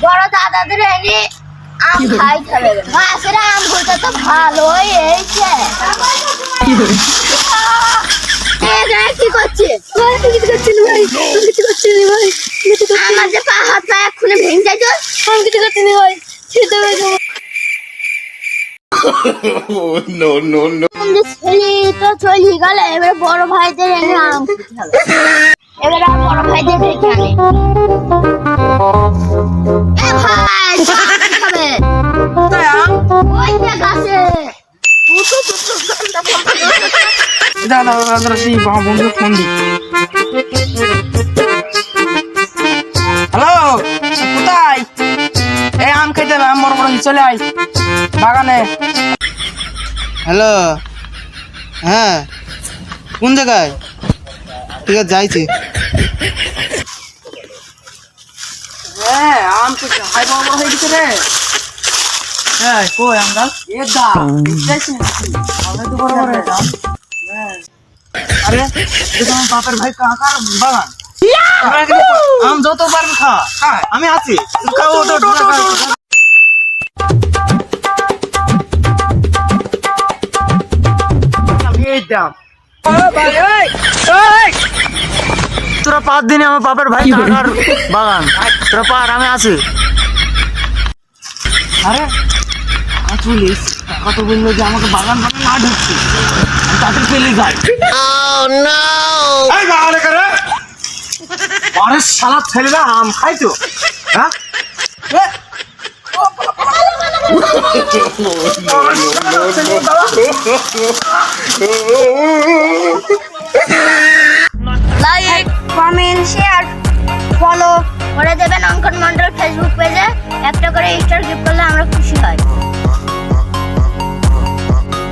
বড় দাদাদের এনে আম খাইতে হবে। গাছের আমগুলো তো ভালোই হয়েছে। কি করছিস? আমার যে পা হাত পা এক্ষুনি ভেঙে যায় তো। আমি কিছু করছি না ভাই। No, no, no. ছেলে তো চলে গেল, এবার বড় ভাইদের এনে আম খেতে হবে। এবার আর বড় ভাইদের ডেকে আনে। এ ভাই খাবে ওই যে গাছে। সেই বন্ধু ফোন দি। হ্যালো, কোথায়? এই আম খাইতে হবে, আম বড় বড় চলে আয় বাগানে। হ্যালো, হ্যাঁ কোন জায়গায়? ঠিক আছে যাইছি। হ্যাঁ আম তো হাই বড় বড় হয়ে গেছে রে। হ্যাঁ কই আম গাছ? এ দা দেখছিস আমি তো বড় বড় এটা। হ্যাঁ আরে এটা আমার বাপের ভাই কাকার বাগান। আম যত পারবি খা, আমি আছি। খাও তোরা 5 দিনে আমার বাপের ভাই কাকার বাগান, তোরা পার, আমি আছি। আরে চলিস, কাকা তো বললো যে আমাকে বাগান বাগান না ঢুকছে, আমি তাদের পেলে যাই। এই বাগানে করে আরে শালা ছেলেরা আম খাইতো, হ্যাঁ লাইক, কমেন্ট, শেয়ার, ফলো করে দেবেন অঙ্কন মন্ডল ফেসবুক পেজে। একটা করে স্টার গিফট